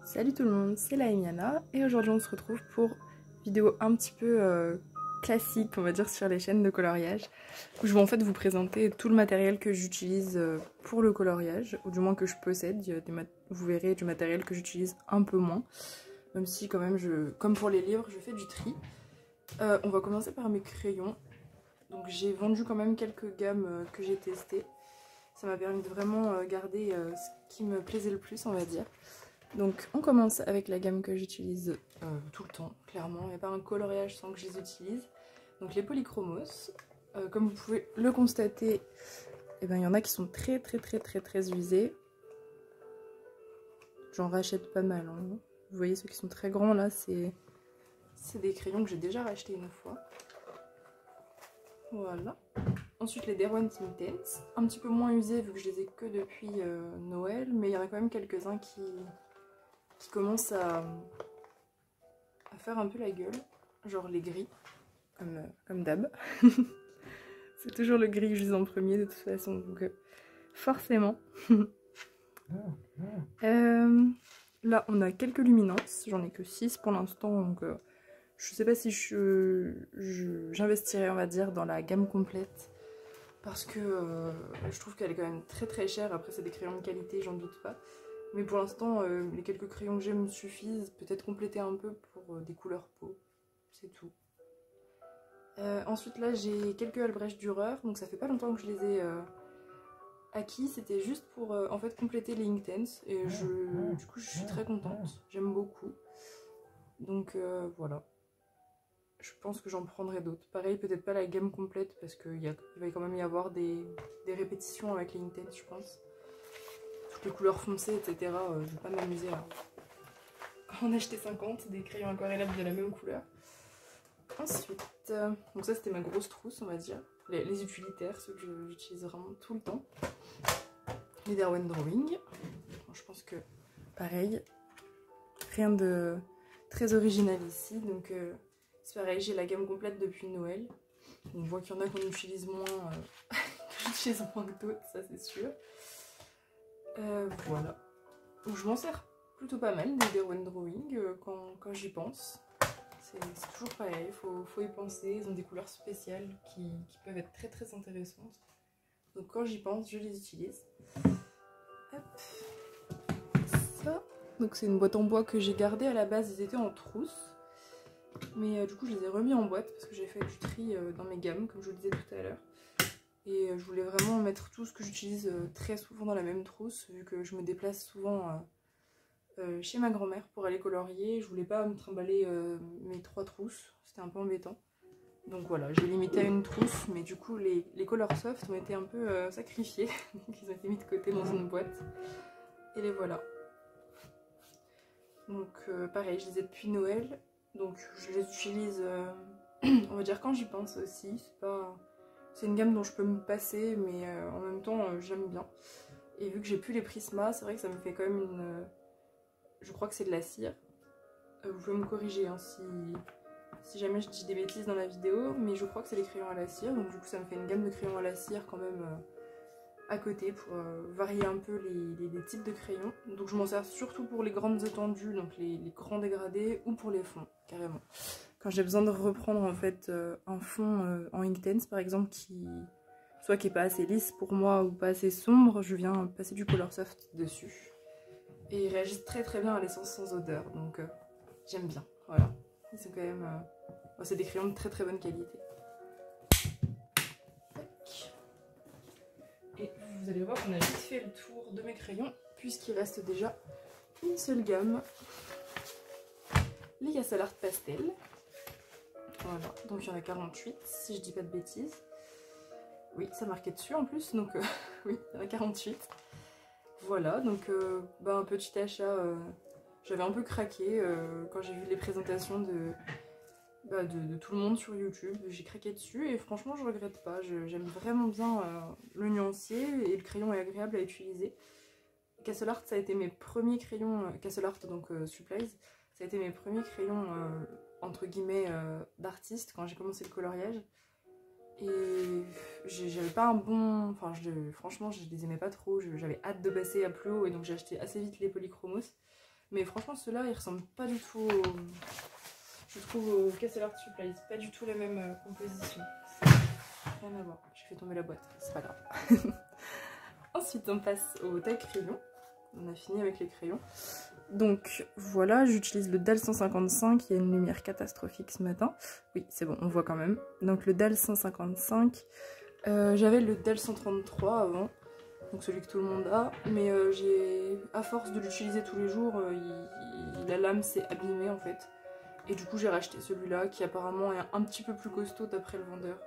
Salut tout le monde, c'est Laimiana et aujourd'hui on se retrouve pour une vidéo un petit peu classique, on va dire, sur les chaînes de coloriage où je vais en fait vous présenter tout le matériel que j'utilise pour le coloriage, ou du moins que je possède. Vous verrez du matériel que j'utilise un peu moins, même si quand même, comme pour les livres, je fais du tri. On va commencer par mes crayons. Donc j'ai vendu quand même quelques gammes que j'ai testées. Ça m'a permis de vraiment garder ce qui me plaisait le plus, on va dire. Donc on commence avec la gamme que j'utilise tout le temps, clairement. Il n'y a pas un coloriage sans que je les utilise. Donc les polychromos, comme vous pouvez le constater, eh ben, il y en a qui sont très usés. J'en rachète pas mal. Hein. Vous voyez ceux qui sont très grands là, c'est des crayons que j'ai déjà rachetés une fois. Voilà. Ensuite les Derwent Intense, un petit peu moins usés vu que je les ai que depuis Noël, mais il y en a quand même quelques-uns qui commencent à faire un peu la gueule, genre les gris, comme d'hab. C'est toujours le gris que je use en premier de toute façon, donc forcément. Là on a quelques luminances, j'en ai que 6 pour l'instant, donc je sais pas si j'investirai, on va dire, dans la gamme complète, parce que je trouve qu'elle est quand même très chère. Après c'est des crayons de qualité, j'en doute pas. Mais pour l'instant, les quelques crayons que j'ai me suffisent. Peut-être compléter un peu pour des couleurs peau, c'est tout. Ensuite là j'ai quelques Albrecht Dürer, donc ça fait pas longtemps que je les ai acquis. C'était juste pour en fait compléter les Inktense, et du coup je suis très contente, j'aime beaucoup. Donc voilà. Je pense que j'en prendrai d'autres. Pareil, peut-être pas la gamme complète parce qu'il va quand même y avoir des répétitions avec les Inktense, je pense. Toutes les couleurs foncées, etc. Je vais pas m'amuser à en acheter 50, des crayons aquarellables de la même couleur. Ensuite, donc ça c'était ma grosse trousse, on va dire. Les utilitaires, ceux que j'utilise vraiment tout le temps. Les Derwent Drawing. Bon, je pense que pareil, rien de très original ici. Donc c'est pareil, j'ai la gamme complète depuis Noël. On voit qu'il y en a qu'on utilise moins, que j'utilise moins que d'autres, ça c'est sûr. Voilà. Donc je m'en sers plutôt pas mal des Derwent Drawing quand j'y pense. C'est toujours pareil, faut y penser. Ils ont des couleurs spéciales qui peuvent être très intéressantes. Donc quand j'y pense, je les utilise. Hop. Ça. Donc c'est une boîte en bois que j'ai gardée. À la base, ils étaient en trousse. Mais du coup, je les ai remis en boîte parce que j'ai fait du tri dans mes gammes, comme je vous le disais tout à l'heure. Et je voulais vraiment mettre tout ce que j'utilise très souvent dans la même trousse, vu que je me déplace souvent chez ma grand-mère pour aller colorier. Je voulais pas me trimballer mes 3 trousses, c'était un peu embêtant. Donc voilà, j'ai limité à une trousse, mais du coup les Color Soft ont été un peu sacrifiés. Donc ils ont été mis de côté dans une boîte. Et les voilà. Donc pareil, je les ai depuis Noël. Donc je les utilise, on va dire, quand j'y pense aussi. C'est une gamme dont je peux me passer, mais en même temps j'aime bien. Et vu que j'ai plus les Prisma, c'est vrai que ça me fait quand même une... Je crois que c'est de la cire. Vous pouvez me corriger hein, si jamais je dis des bêtises dans la vidéo, mais je crois que c'est les crayons à la cire. Donc du coup ça me fait une gamme de crayons à la cire quand même à côté pour varier un peu les types de crayons. Donc je m'en sers surtout pour les grandes étendues, donc les grands dégradés, ou pour les fonds, carrément. Quand j'ai besoin de reprendre en fait un fond en Inktense par exemple soit qui est pas assez lisse pour moi ou pas assez sombre, je viens passer du Color Soft dessus. Et ils réagissent très bien à l'essence sans odeur, donc j'aime bien, voilà. Ils sont quand même... c'est des crayons de très bonne qualité. Et vous allez voir qu'on a vite fait le tour de mes crayons, puisqu'il reste déjà une seule gamme. Les Yassal Art Pastel. Voilà, donc il y en a 48, si je dis pas de bêtises. Oui, ça marquait dessus en plus, donc oui, il y en a 48. Voilà, donc un petit achat, j'avais un peu craqué quand j'ai vu les présentations de tout le monde sur YouTube. J'ai craqué dessus et franchement je regrette pas, j'aime vraiment bien le nuancier et le crayon est agréable à utiliser. Castle Art, ça a été mes premiers crayons, Castle Art donc Supplies, ça a été mes premiers crayons entre guillemets d'artiste quand j'ai commencé le coloriage. Et j'avais pas un bon... Enfin, franchement, je les aimais pas trop. J'avais hâte de passer à plus haut et donc j'ai acheté assez vite les polychromos. Mais franchement, ceux-là, ils ressemblent pas du tout au... Je trouve au Castle Art Supplies. Pas du tout la même composition. Rien à voir. J'ai fait tomber la boîte. C'est pas grave. Ensuite, on passe au taille crayon. On a fini avec les crayons. Donc voilà, j'utilise le DAL 155. Il y a une lumière catastrophique ce matin. Oui, c'est bon, on voit quand même. Donc le DAL 155. J'avais le DAL 133 avant. Donc celui que tout le monde a, mais à force de l'utiliser tous les jours, la lame s'est abîmée en fait. Et du coup j'ai racheté celui-là qui apparemment est un petit peu plus costaud d'après le vendeur.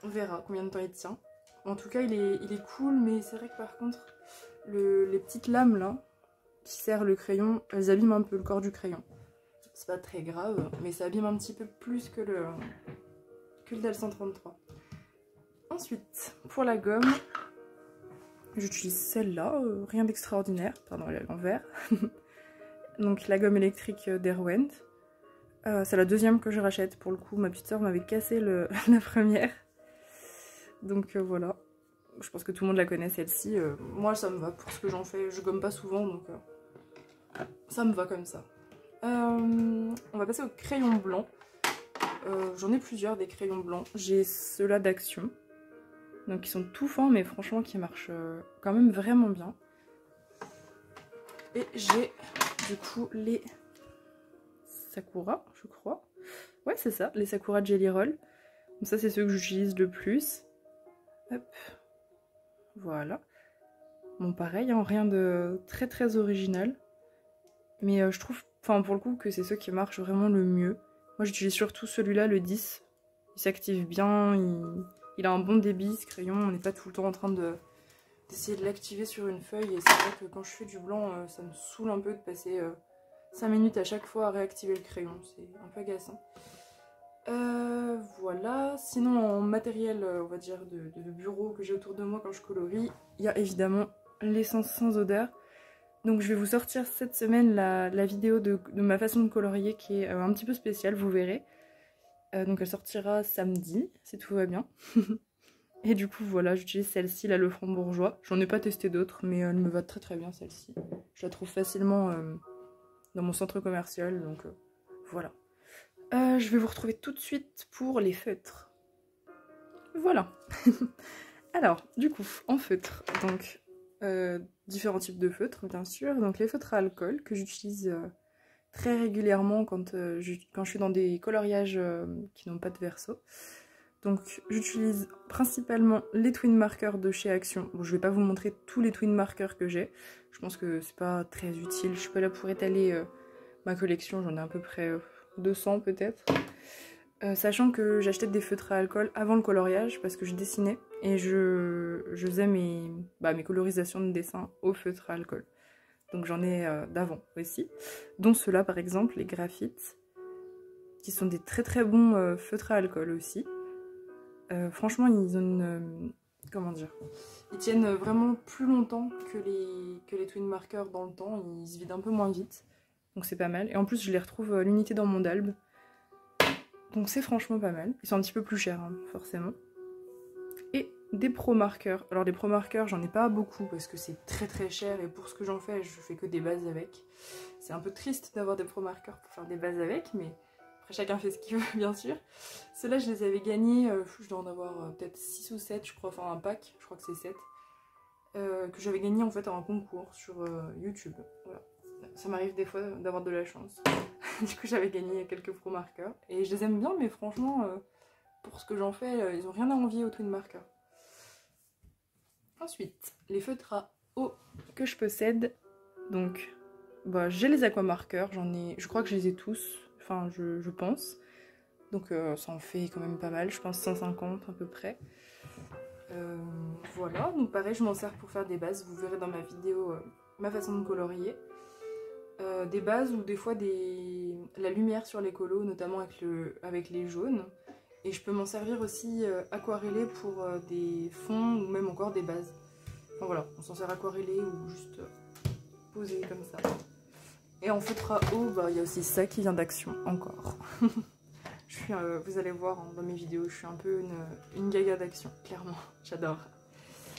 On verra combien de temps il tient. En tout cas il est cool, mais c'est vrai que par contre les petites lames là qui serrent le crayon, elles abîment un peu le corps du crayon. C'est pas très grave, mais ça abîme un petit peu plus que le DAL 133. Ensuite, pour la gomme, j'utilise celle-là, rien d'extraordinaire. Pardon, elle est à l'envers. Donc la gomme électrique d'Erwent. C'est la deuxième que je rachète pour le coup. Ma petite soeur m'avait cassé la première. Donc voilà. Je pense que tout le monde la connaît celle-ci. Moi ça me va pour ce que j'en fais. Je gomme pas souvent donc ça me va comme ça. On va passer au crayon blanc. J'en ai plusieurs des crayons blancs. J'ai ceux-là d'Action. Donc ils sont tout fins mais franchement qui marchent quand même vraiment bien. Et j'ai du coup les Sakura, je crois. Ouais c'est ça, les Sakura Jelly Roll. Donc ça c'est ceux que j'utilise le plus. Hop. Voilà. Bon pareil, hein, rien de très très original. Mais je trouve, enfin pour le coup que c'est ceux qui marchent vraiment le mieux. Moi j'utilise surtout celui-là, le 10. Il s'active bien, il a un bon débit ce crayon, on n'est pas tout le temps en train d'essayer de l'activer sur une feuille. Et c'est vrai que quand je fais du blanc, ça me saoule un peu de passer 5 minutes à chaque fois à réactiver le crayon. C'est un peu agaçant. Voilà. Sinon en matériel, on va dire, de bureau que j'ai autour de moi quand je colorie, il y a évidemment l'essence sans odeur. Donc je vais vous sortir cette semaine la vidéo de ma façon de colorier qui est un petit peu spéciale, vous verrez. Donc elle sortira samedi, si tout va bien. Et du coup voilà, j'utilise celle-ci, la Le Franc-Bourgeois. J'en ai pas testé d'autres, mais elle me va très très bien celle-ci. Je la trouve facilement dans mon centre commercial, donc voilà. Je vais vous retrouver tout de suite pour les feutres. Voilà. Alors, du coup, en feutre, donc différents types de feutres bien sûr. Donc les feutres à alcool que j'utilise très régulièrement quand je suis dans des coloriages qui n'ont pas de verso. Donc j'utilise principalement les twin markers de chez Action. Bon, je vais pas vous montrer tous les twin markers que j'ai. Je pense que c'est pas très utile. Je suis pas là pour étaler ma collection. J'en ai à peu près 200 peut-être. Sachant que j'achetais des feutres à alcool avant le coloriage parce que je dessinais. Et je faisais mes colorisations de dessin au feutre à alcool. Donc j'en ai d'avant aussi. Dont ceux-là par exemple, les graphites. Qui sont des très très bons feutres à alcool aussi. Franchement, ils ont une... comment dire, ils tiennent vraiment plus longtemps que les twin markers dans le temps. Ils se vident un peu moins vite. Donc c'est pas mal. Et en plus, je les retrouve à l'unité dans mon dalbe. Donc c'est franchement pas mal. Ils sont un petit peu plus chers, hein, forcément. Et des pro markers. Alors des pro markers, j'en ai pas beaucoup parce que c'est très très cher. Et pour ce que j'en fais, je fais que des bases avec. C'est un peu triste d'avoir des pro markers pour faire des bases avec, mais... Après, chacun fait ce qu'il veut, bien sûr. Ceux-là, je les avais gagnés, je dois en avoir peut-être 6 ou 7, je crois, enfin un pack, je crois que c'est 7. Que j'avais gagné en fait à un concours sur YouTube. Voilà. Ça m'arrive des fois d'avoir de la chance. Du coup, j'avais gagné quelques pro markers. Et je les aime bien, mais franchement, pour ce que j'en fais, ils ont rien à envier aux twin markers. Ensuite, les feutres à eau que je possède. Donc, bah, j'ai les aquamarkers, je crois que je les ai tous. Enfin, je pense. Donc ça en fait quand même pas mal, je pense 150 à peu près. Voilà, donc pareil, je m'en sers pour faire des bases. Vous verrez dans ma vidéo ma façon de colorier. Des bases ou des fois la lumière sur les colos, notamment avec les jaunes. Et je peux m'en servir aussi aquarellé pour des fonds ou même encore des bases. Enfin voilà, on s'en sert aquarellé ou juste posé comme ça. Et en feutre à eau, bah, y a aussi ça qui vient d'Action, encore. Vous allez voir hein, dans mes vidéos, je suis un peu une gaga d'Action, clairement. J'adore.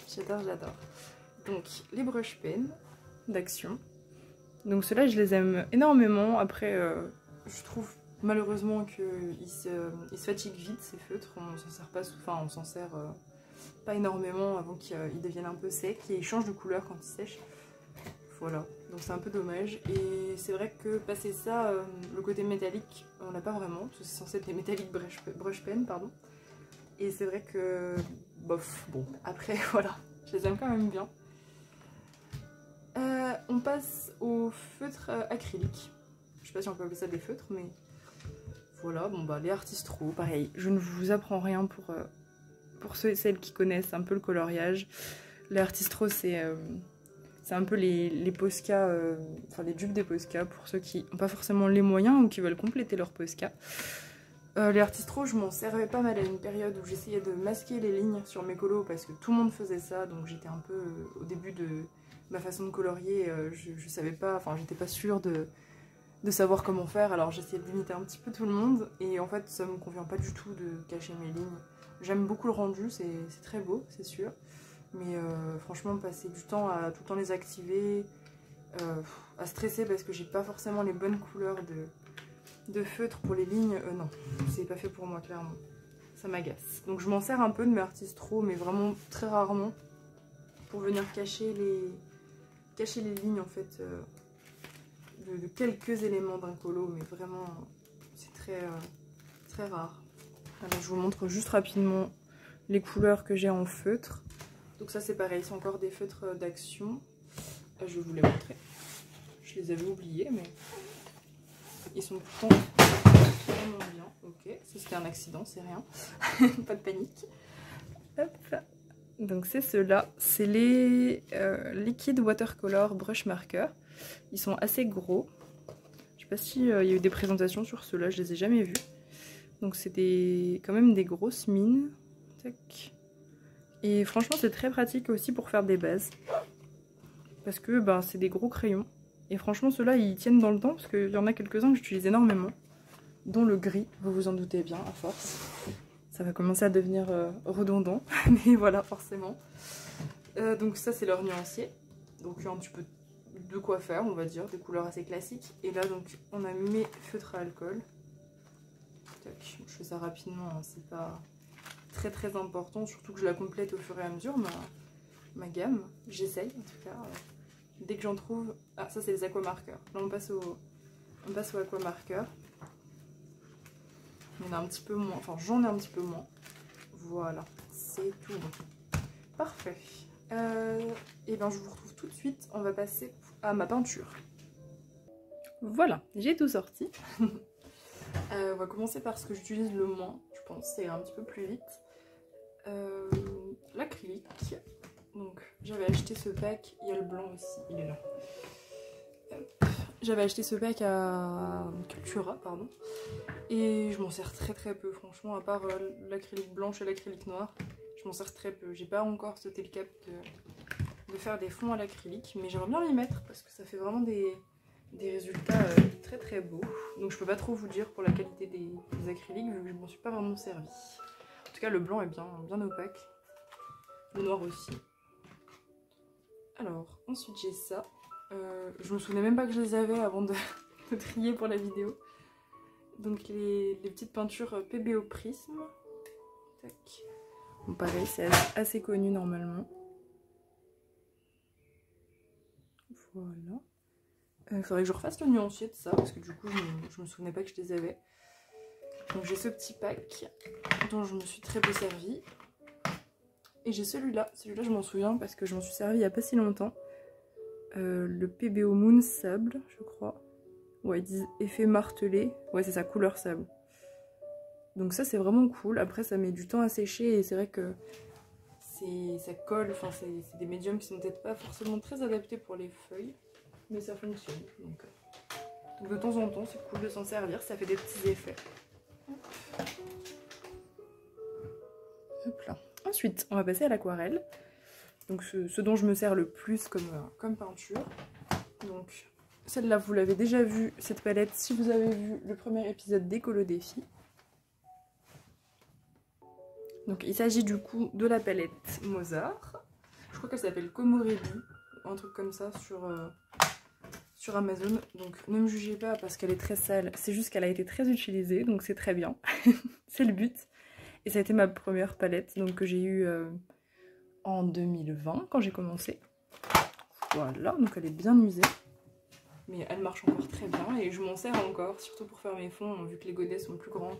J'adore, j'adore. Donc, les brush pens d'Action. Donc ceux-là, je les aime énormément. Après, je trouve malheureusement qu'ils se fatiguent vite, ces feutres. On s'en sert pas, enfin on s'en sert pas énormément avant qu'ils deviennent un peu secs. Et ils changent de couleur quand ils sèchent. Voilà, donc c'est un peu dommage. Et c'est vrai que passer ça, le côté métallique, on l'a pas vraiment. C'est censé être des métalliques brush pen, pardon. Et c'est vrai que, bof, bon, après voilà, je les aime quand même bien. On passe au feutre acrylique. Je sais pas si on peut appeler ça des feutres, mais voilà, bon bah les Artistro, pareil. Je ne vous apprends rien pour ceux et celles qui connaissent un peu le coloriage. Les Artistro, c'est un peu les Posca, enfin les dupes des Posca pour ceux qui n'ont pas forcément les moyens ou qui veulent compléter leur Posca. Les Artistro, je m'en servais pas mal à une période où j'essayais de masquer les lignes sur mes colos parce que tout le monde faisait ça, donc j'étais un peu au début de ma façon de colorier, je savais pas, enfin j'étais pas sûre de savoir comment faire, alors j'essayais d'imiter un petit peu tout le monde et en fait ça me convient pas du tout de cacher mes lignes. J'aime beaucoup le rendu, c'est très beau, c'est sûr, mais franchement passer du temps à tout le temps les activer, à stresser parce que j'ai pas forcément les bonnes couleurs de feutre pour les lignes, non, c'est pas fait pour moi clairement, ça m'agace. Donc je m'en sers un peu de mes Artistro, mais vraiment très rarement, pour venir cacher les lignes en fait de quelques éléments d'un colo, mais vraiment c'est très rare. Alors je vous montre juste rapidement les couleurs que j'ai en feutre. Donc ça c'est pareil, c'est encore des feutres d'Action. Je vais vous les montrer. Je les avais oubliés, mais ils sont pourtant vraiment bien. Ok, ça c'était un accident, c'est rien. Pas de panique. Hop. Donc c'est ceux-là, c'est les Liquid Watercolor Brush Marker. Ils sont assez gros. Je sais pas s'il y a eu des présentations sur ceux-là, je les ai jamais vus. Donc c'est quand même des grosses mines. Tac. Et franchement c'est très pratique aussi pour faire des bases. Parce que ben, c'est des gros crayons. Et franchement ceux-là ils tiennent dans le temps parce qu'il y en a quelques-uns que j'utilise énormément. Dont le gris, vous vous en doutez bien à force. Ça va commencer à devenir redondant, mais voilà, forcément. Donc ça, c'est leur nuancier. Donc il y a un petit peu de quoi faire, on va dire, des couleurs assez classiques. Et là, donc, on a mes feutres à alcool. Tac, je fais ça rapidement, hein, c'est pas très important, surtout que je la complète au fur et à mesure, ma gamme. J'essaye, en tout cas. Dès que j'en trouve... Ah, ça, c'est les aquamarqueurs. Là, on passe au aquamarqueur. Il y en a un petit peu moins, enfin j'en ai un petit peu moins. Voilà, c'est tout bon. Parfait. Et ben je vous retrouve tout de suite. On va passer à ma peinture. Voilà, j'ai tout sorti. On va commencer par ce que j'utilise le moins, je pense, c'est un petit peu plus vite. L'acrylique. Donc j'avais acheté ce pack, il y a le blanc aussi, il est là. J'avais acheté ce pack à Cultura, pardon. Et je m'en sers très peu, franchement, à part l'acrylique blanche et l'acrylique noir. Je m'en sers très peu. J'ai pas encore sauté le cap de faire des fonds à l'acrylique, mais j'aimerais bien les mettre parce que ça fait vraiment des résultats très beaux. Donc je peux pas trop vous dire pour la qualité des acryliques vu que je m'en suis pas vraiment servi. En tout cas, le blanc est bien opaque. Le noir aussi. Alors, ensuite j'ai ça. Je me souvenais même pas que je les avais avant de trier pour la vidéo. Donc les petites peintures PBO Prisme. Tac. Bon, pareil, c'est assez connu normalement. Voilà. Il faudrait que je refasse le nuancier de ça parce que du coup je me souvenais pas que je les avais. Donc j'ai ce petit pack dont je me suis très peu servie. Et j'ai celui-là je m'en souviens parce que je m'en suis servi il y a pas si longtemps. Le PBO Moon Sable, je crois. Ouais, ils disent effet martelé. Ouais, c'est ça, couleur sable. Donc ça, c'est vraiment cool. Après, ça met du temps à sécher et c'est vrai que ça colle. Enfin, c'est des médiums qui sont peut-être pas forcément très adaptés pour les feuilles. Mais ça fonctionne. Donc de temps en temps, c'est cool de s'en servir. Ça fait des petits effets. Hop là. Ensuite, on va passer à l'aquarelle. Donc ce dont je me sers le plus comme peinture. Donc celle-là, vous l'avez déjà vue, cette palette, si vous avez vu le premier épisode d'Écolo Défi. Donc il s'agit du coup de la palette Mozart. Je crois qu'elle s'appelle Komorebi, un truc comme ça sur sur Amazon. Donc ne me jugez pas parce qu'elle est très sale, c'est juste qu'elle a été très utilisée, donc c'est très bien. C'est le but. Et ça a été ma première palette, donc que j'ai eue en 2020 quand j'ai commencé. Voilà, donc elle est bien usée. Mais elle marche encore très bien et je m'en sers encore, surtout pour faire mes fonds, vu que les godets sont plus grands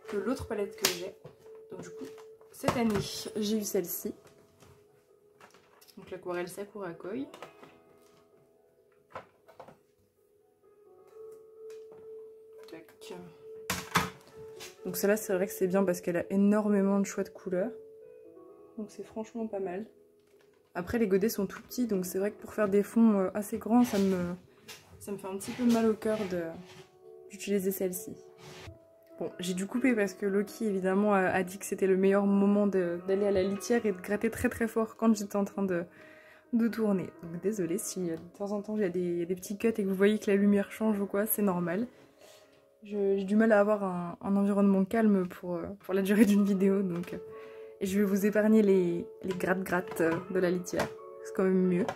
que l'autre palette que j'ai. Donc du coup, cette année, j'ai eu celle-ci. Donc l'aquarelle Sakura Koi. Tac. Donc celle-là, c'est vrai que c'est bien parce qu'elle a énormément de choix de couleurs. Donc c'est franchement pas mal. Après les godets sont tout petits, donc c'est vrai que pour faire des fonds assez grands, ça me fait un petit peu mal au cœur d'utiliser celle-ci. Bon, j'ai dû couper parce que Loki évidemment a dit que c'était le meilleur moment d'aller à la litière et de gratter très très fort quand j'étais en train de tourner. Donc désolée si de temps en temps il y a des petits cuts et que vous voyez que la lumière change ou quoi, c'est normal. J'ai du mal à avoir un environnement calme pour la durée d'une vidéo, donc je vais vous épargner les gratte-gratte de la litière, c'est quand même mieux.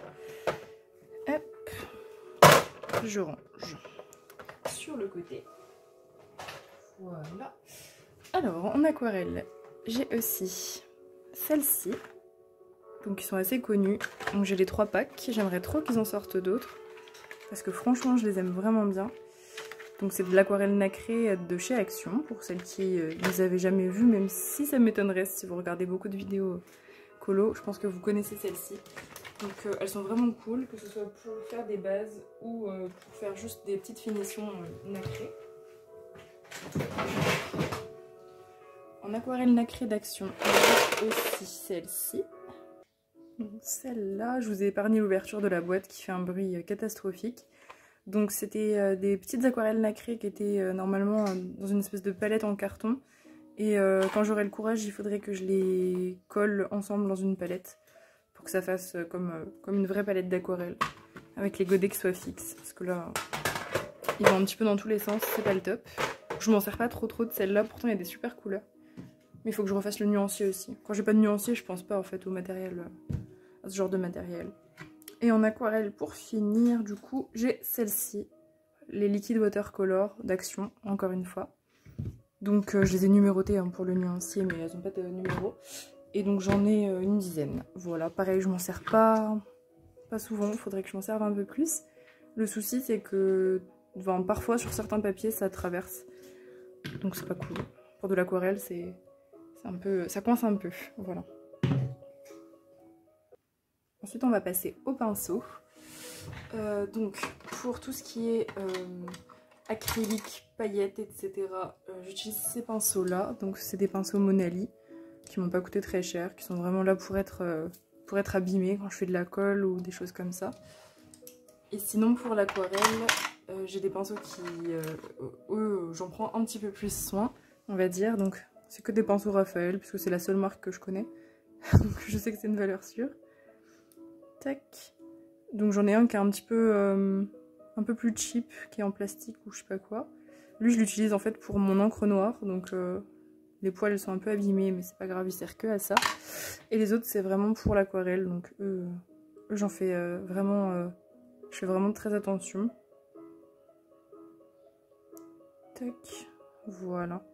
Hop, je range sur le côté. Voilà. Alors, en aquarelle, j'ai aussi celle-ci, donc qui sont assez connues. Donc j'ai les 3 packs, j'aimerais trop qu'ils en sortent d'autres, parce que franchement, je les aime vraiment bien. Donc c'est de l'aquarelle nacrée de chez Action, pour celles qui ne les avaient jamais vues, même si ça m'étonnerait si vous regardez beaucoup de vidéos colo, je pense que vous connaissez celles-ci. Donc elles sont vraiment cool, que ce soit pour faire des bases ou pour faire juste des petites finitions nacrées. En aquarelle nacrée d'Action, j'ai aussi celle-ci. Celle-là, je vous ai épargné l'ouverture de la boîte qui fait un bruit catastrophique. Donc c'était des petites aquarelles nacrées qui étaient normalement dans une espèce de palette en carton. Et quand j'aurai le courage, il faudrait que je les colle ensemble dans une palette pour que ça fasse comme une vraie palette d'aquarelle, avec les godets qui soient fixes. Parce que là, ils vont un petit peu dans tous les sens, c'est pas le top. Je m'en sers pas trop de celle-là, pourtant il y a des super couleurs. Mais il faut que je refasse le nuancier aussi. Quand j'ai pas de nuancier, je pense pas en fait au matériel, à ce genre de matériel. Et en aquarelle, pour finir, du coup, j'ai celle-ci, les Liquid Watercolor d'Action, encore une fois. Donc je les ai numérotées hein, pour le nuancier, mais elles n'ont pas de numéro. Et donc j'en ai une dizaine. Voilà, pareil, je m'en sers pas souvent, il faudrait que je m'en serve un peu plus. Le souci, c'est que parfois sur certains papiers, ça traverse. Donc c'est pas cool. Pour de l'aquarelle, c'est un peu, ça coince un peu, voilà. Ensuite, on va passer au pinceau. Donc, pour tout ce qui est acrylique, paillettes, etc., j'utilise ces pinceaux-là. Donc, c'est des pinceaux Monali qui m'ont pas coûté très cher, qui sont vraiment là pour être abîmés quand je fais de la colle ou des choses comme ça. Et sinon, pour l'aquarelle, j'ai des pinceaux qui, eux, j'en prends un petit peu plus soin, on va dire. Donc, c'est que des pinceaux Raphaël, puisque c'est la seule marque que je connais. Donc, je sais que c'est une valeur sûre. Tac. Donc j'en ai un qui est un petit peu un peu plus cheap, qui est en plastique ou je sais pas quoi. Lui je l'utilise en fait pour mon encre noire, donc les poils elles sont un peu abîmés mais c'est pas grave, il sert que à ça. Et les autres c'est vraiment pour l'aquarelle, donc eux j'en fais vraiment, je fais vraiment très attention. Tac, voilà.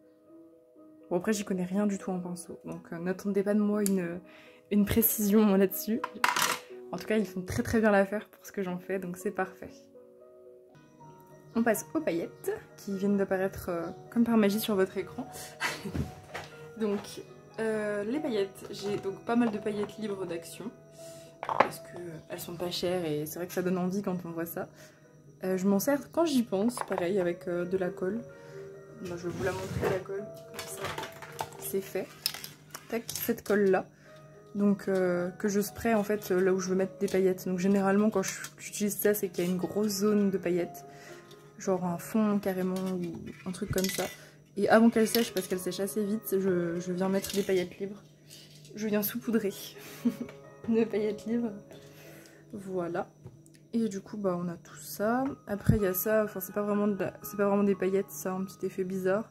Bon après j'y connais rien du tout en pinceau, donc n'attendez pas de moi une précision là-dessus. En tout cas, ils font très très bien l'affaire pour ce que j'en fais, donc c'est parfait. On passe aux paillettes, qui viennent d'apparaître comme par magie sur votre écran. Donc, les paillettes, j'ai donc pas mal de paillettes libres d'Action, parce qu'elles sont pas chères et c'est vrai que ça donne envie quand on voit ça. Je m'en sers quand j'y pense, pareil, avec de la colle. Moi, je vais vous la montrer, la colle, comme ça, c'est fait. Tac, cette colle-là. Donc que je spray en fait là où je veux mettre des paillettes. Donc généralement quand j'utilise ça, c'est qu'il y a une grosse zone de paillettes, genre un fond carrément ou un truc comme ça. Et avant qu'elle sèche, parce qu'elle sèche assez vite, je viens mettre des paillettes libres. Je viens saupoudrer de paillettes libres. Voilà. Et du coup bah on a tout ça. Après il y a ça, enfin c'est pas vraiment des paillettes, ça a un petit effet bizarre.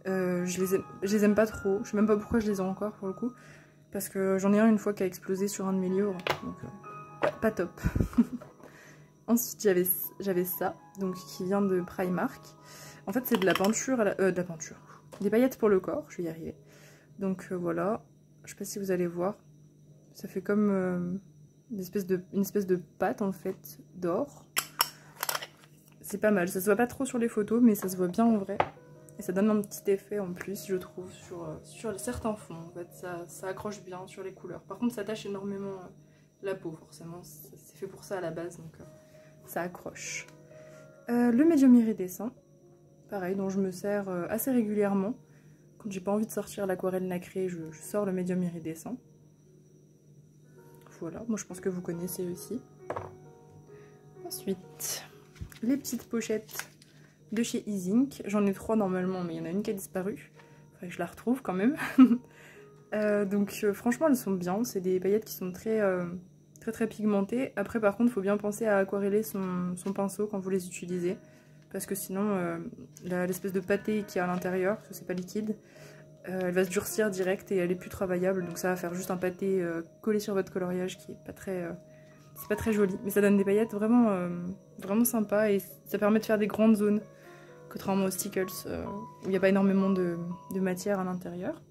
Je les aime pas trop, je sais même pas pourquoi je les ai encore pour le coup. Parce que j'en ai un une fois qui a explosé sur un de mes livres, donc pas top. Ensuite j'avais ça, donc qui vient de Primark. En fait c'est de la peinture, des paillettes pour le corps, je vais y arriver. Donc voilà, je sais pas si vous allez voir, ça fait comme une espèce de pâte en fait d'or. C'est pas mal, ça se voit pas trop sur les photos mais ça se voit bien en vrai. Et ça donne un petit effet en plus je trouve sur certains fonds en fait, ça accroche bien sur les couleurs. Par contre ça tâche énormément la peau forcément, c'est fait pour ça à la base donc ça accroche. Le médium iridescent, pareil dont je me sers assez régulièrement. Quand j'ai pas envie de sortir l'aquarelle nacrée, je sors le médium iridescent. Voilà, moi je pense que vous connaissez aussi. Ensuite, les petites pochettes de chez Easink. J'en ai 3 normalement, mais il y en a une qui a disparu. Faudrait que je la retrouve quand même. Franchement, elles sont bien. C'est des paillettes qui sont très pigmentées. Après, par contre, il faut bien penser à aquareller son pinceau quand vous les utilisez. Parce que sinon, l'espèce de pâté qui est à l'intérieur, parce que c'est pas liquide, elle va se durcir direct et elle est plus travaillable. Donc ça va faire juste un pâté collé sur votre coloriage qui est pas très... c'est pas très joli. Mais ça donne des paillettes vraiment sympas et ça permet de faire des grandes zones. Contrairement aux stickles où il n'y a pas énormément de matière à l'intérieur.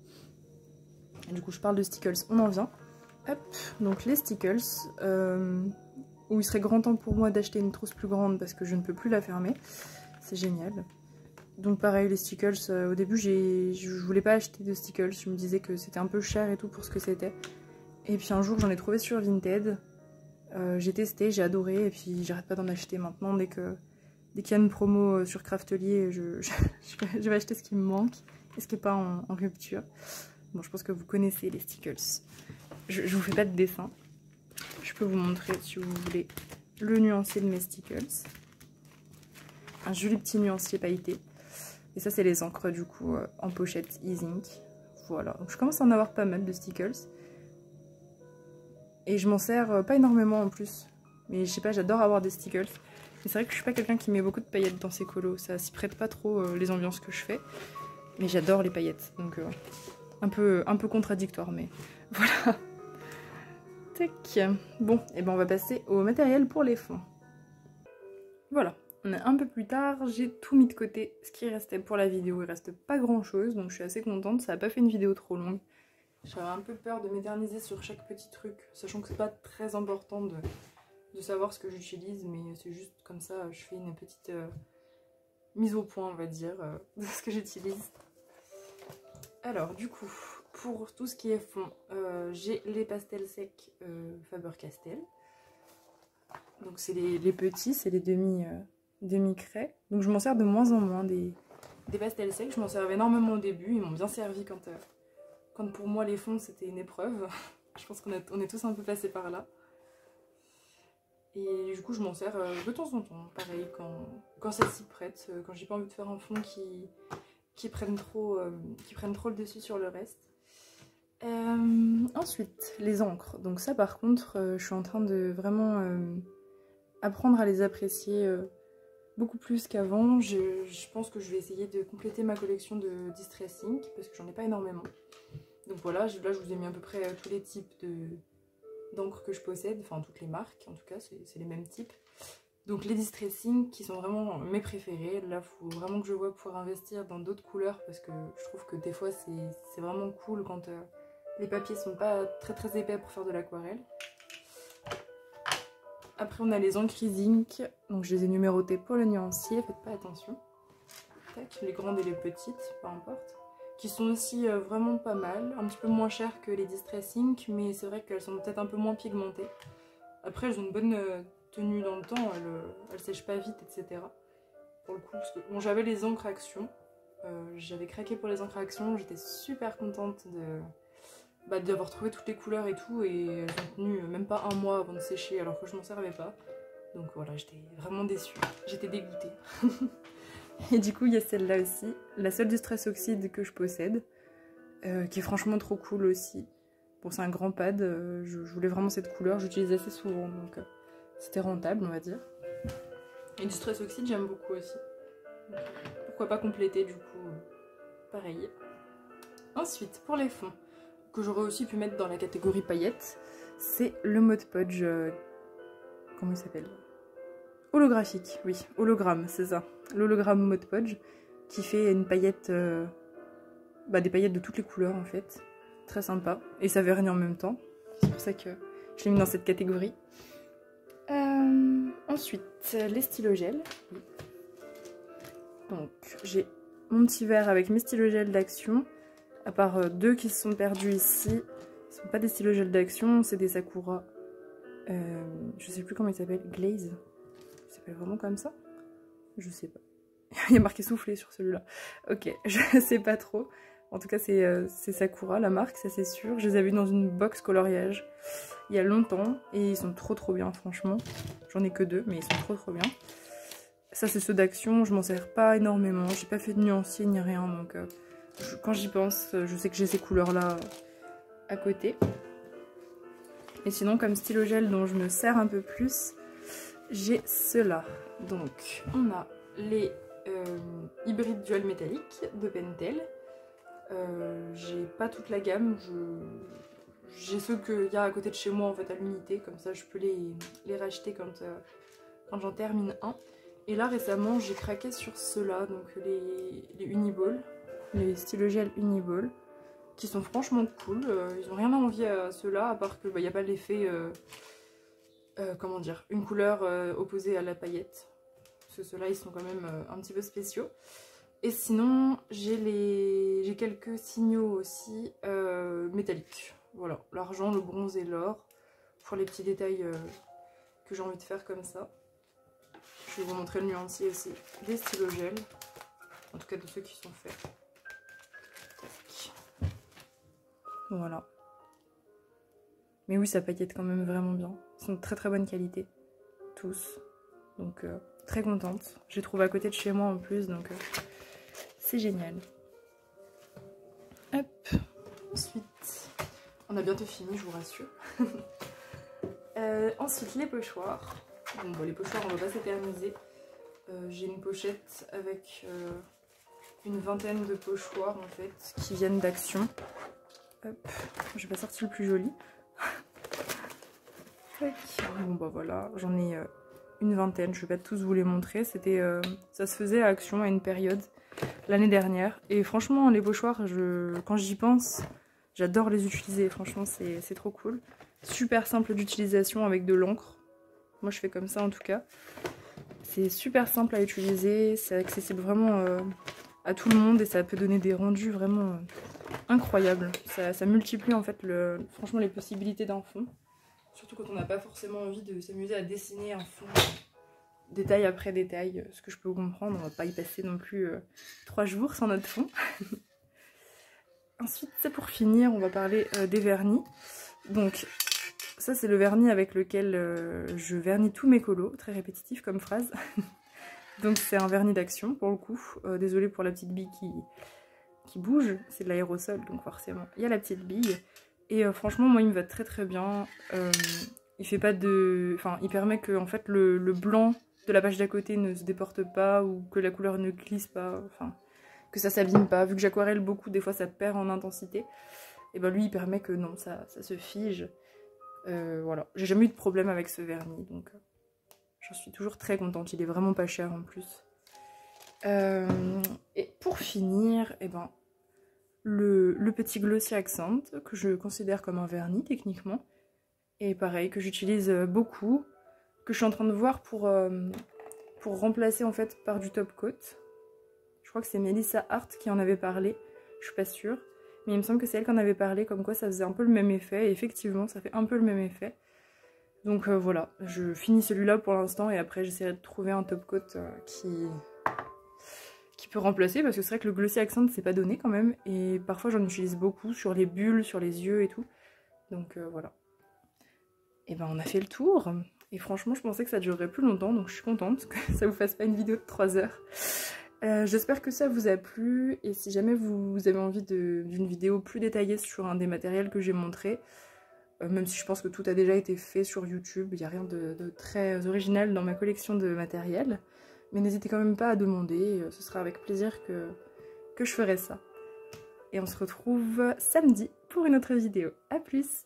Du coup je parle de stickles, on en vient. Hop, donc les stickles, où il serait grand temps pour moi d'acheter une trousse plus grande parce que je ne peux plus la fermer. C'est génial. Donc pareil les stickles, au début je voulais pas acheter de stickles, je me disais que c'était un peu cher et tout pour ce que c'était. Et puis un jour j'en ai trouvé sur Vinted, j'ai testé, j'ai adoré et puis j'arrête pas d'en acheter maintenant dès qu'il y a une promo sur Craftelier, je vais acheter ce qui me manque et ce qui n'est pas en rupture. Bon, je pense que vous connaissez les stickles. Je vous fais pas de dessin. Je peux vous montrer, si vous voulez, le nuancier de mes stickles. Un joli petit nuancier pailleté. Et ça, c'est les encres, du coup, en pochette Easink. Voilà. Donc, je commence à en avoir pas mal de stickles. Et je m'en sers pas énormément en plus. Mais je sais pas, j'adore avoir des stickles. Mais c'est vrai que je suis pas quelqu'un qui met beaucoup de paillettes dans ses colos, ça s'y prête pas trop les ambiances que je fais. Mais j'adore les paillettes, donc un peu contradictoire, mais voilà. Tac. Bon, et ben on va passer au matériel pour les fonds. Voilà, on est un peu plus tard, j'ai tout mis de côté ce qui restait pour la vidéo, il reste pas grand chose, donc je suis assez contente, ça a pas fait une vidéo trop longue. J'avais un peu peur de m'éterniser sur chaque petit truc, sachant que c'est pas très important de savoir ce que j'utilise, mais c'est juste comme ça, je fais une petite mise au point, on va dire, de ce que j'utilise. Alors, du coup, pour tout ce qui est fond, j'ai les pastels secs Faber-Castell. Donc c'est les petits, c'est les demi-craies. Donc je m'en sers de moins en moins des pastels secs. Je m'en servais énormément au début, ils m'ont bien servi quand pour moi les fonds c'était une épreuve. Je pense qu'on est tous un peu passés par là. Et du coup je m'en sers de temps en temps, pareil, quand ça s'y prête, quand j'ai pas envie de faire un fond qui prennent trop le dessus sur le reste. Ensuite, les encres. Donc ça par contre, je suis en train de vraiment apprendre à les apprécier beaucoup plus qu'avant. Je pense que je vais essayer de compléter ma collection de distressing parce que j'en ai pas énormément. Donc voilà, là je vous ai mis à peu près tous les types d'encre que je possède, enfin toutes les marques en tout cas, c'est les mêmes types. Donc les distressing qui sont vraiment mes préférés. Là il faut vraiment que je vois pouvoir investir dans d'autres couleurs parce que je trouve que des fois c'est vraiment cool quand les papiers sont pas très épais pour faire de l'aquarelle. Après on a les encres Easink, donc je les ai numérotées pour le nuancier, faites pas attention. Tac, les grandes et les petites, peu importe. Qui sont aussi vraiment pas mal, un petit peu moins chères que les distressing, mais c'est vrai qu'elles sont peut-être un peu moins pigmentées. Après elles ont une bonne tenue dans le temps, elles sèchent pas vite, etc. Pour le coup, parce que bon, j'avais les encres Action, j'avais craqué pour les encres Action, j'étais super contente d'avoir trouvé toutes les couleurs et tout, et elles ont tenu même pas un mois avant de sécher alors que je m'en servais pas. Donc voilà, j'étais vraiment déçue, j'étais dégoûtée. Et du coup il y a celle-là aussi, la seule Distress Oxide que je possède, qui est franchement trop cool aussi. Bon c'est un grand pad, je voulais vraiment cette couleur, j'utilise assez souvent donc c'était rentable on va dire. Et Distress Oxide j'aime beaucoup aussi. Donc, pourquoi pas compléter du coup, pareil. Ensuite pour les fonds, que j'aurais aussi pu mettre dans la catégorie paillettes, c'est le Mod Podge, comment il s'appelle? holographique, oui, hologramme, c'est ça. L'hologramme Mod Podge qui fait une paillette, des paillettes de toutes les couleurs en fait. Très sympa. Et ça vernit en même temps. C'est pour ça que je l'ai mis dans cette catégorie. Ensuite, les stylogels. Donc, j'ai mon petit verre avec mes stylogels d'Action. À part deux qui se sont perdus ici. Ce ne sont pas des stylogels d'Action, c'est des Sakura. Je sais plus comment ils s'appellent. Glaze. Ils s'appellent vraiment comme ça? Je sais pas. Il y a marqué soufflé sur celui-là. Ok, je sais pas trop. En tout cas, c'est Sakura, la marque, ça c'est sûr. Je les avais dans une box coloriage il y a longtemps. Et ils sont trop bien, franchement. J'en ai que deux, mais ils sont trop bien. Ça, c'est ceux d'Action. Je m'en sers pas énormément. J'ai pas fait de nuancier ni rien. Donc, quand j'y pense, je sais que j'ai ces couleurs-là à côté. Et sinon, comme stylogel dont je me sers un peu plus, j'ai ceux-là. Donc, on a les hybrides dual métalliques de Pentel. J'ai pas toute la gamme, j'ai ceux qu'il y a à côté de chez moi en fait à l'unité, comme ça je peux les racheter quand j'en termine un. Et là récemment j'ai craqué sur ceux-là, donc les Uniball, les stylogels Uniball, qui sont franchement cool. Ils ont rien à envier à ceux-là, à part que n'y a pas l'effet, comment dire, une couleur opposée à la paillette. Parce que ceux-là ils sont quand même un petit peu spéciaux. Et sinon, j'ai quelques signaux aussi métalliques. Voilà, l'argent, le bronze et l'or. Pour les petits détails que j'ai envie de faire comme ça. Je vais vous montrer le nuancier aussi des stylogels. En tout cas de ceux qui sont faits. Tac. Voilà. Mais oui, ça paillette quand même vraiment bien. Ils sont de très bonne qualité. Tous. Donc très contente. J'ai trouvé à côté de chez moi en plus, donc... c'est génial. Hop. Ensuite, on a bientôt fini, je vous rassure. Ensuite, les pochoirs. Bon, les pochoirs, on va pas s'éterniser. J'ai une pochette avec une vingtaine de pochoirs en fait, qui viennent d'Action. Hop. Je vais pas sortir le plus joli. Bon, voilà, j'en ai une vingtaine. Je vais pas tous vous les montrer. C'était, ça se faisait à Action à une période. L'année dernière, et franchement les pochoirs, quand j'y pense, j'adore les utiliser, franchement c'est trop cool. Super simple d'utilisation avec de l'encre, moi je fais comme ça en tout cas. C'est super simple à utiliser, c'est accessible vraiment à tout le monde et ça peut donner des rendus vraiment incroyables. Ça multiplie en fait franchement les possibilités d'un fond, surtout quand on n'a pas forcément envie de s'amuser à dessiner un fond détail après détail, ce que je peux comprendre, on va pas y passer non plus 3 jours sans notre fond. Ensuite, c'est pour finir, on va parler des vernis. Donc, ça c'est le vernis avec lequel je vernis tous mes colos, très répétitif comme phrase. Donc c'est un vernis d'Action pour le coup, désolée pour la petite bille qui bouge, c'est de l'aérosol donc forcément il y a la petite bille. Et franchement moi il me va très bien, il fait pas de... Enfin il permet que en fait le blanc de la page d'à côté ne se déporte pas ou que la couleur ne glisse pas, enfin que ça s'abîme pas. Vu que j'aquarelle beaucoup, des fois ça perd en intensité. Et ben lui il permet que non, ça se fige. Voilà, j'ai jamais eu de problème avec ce vernis, donc j'en suis toujours très contente. Il est vraiment pas cher en plus. Et pour finir, et ben le petit Glossy Accent que je considère comme un vernis techniquement. Et pareil, que j'utilise beaucoup, que je suis en train de voir pour remplacer en fait par du top coat. Je crois que c'est Melissa Hart qui en avait parlé, je suis pas sûre. Mais il me semble que c'est elle qui en avait parlé, comme quoi ça faisait un peu le même effet. Et effectivement, ça fait un peu le même effet. Donc voilà, je finis celui-là pour l'instant et après j'essaierai de trouver un top coat qui peut remplacer. Parce que c'est vrai que le Glossy Accent c'est pas donné quand même. Et parfois j'en utilise beaucoup sur les bulles, sur les yeux et tout. Donc voilà. Et ben on a fait le tour. Et franchement je pensais que ça durerait plus longtemps. Donc je suis contente que ça vous fasse pas une vidéo de 3 heures. J'espère que ça vous a plu. Et si jamais vous avez envie d'une vidéo plus détaillée sur un des matériels que j'ai montré, même si je pense que tout a déjà été fait sur YouTube, il n'y a rien de très original dans ma collection de matériel. Mais n'hésitez quand même pas à demander, ce sera avec plaisir que je ferai ça. Et on se retrouve samedi pour une autre vidéo. A plus!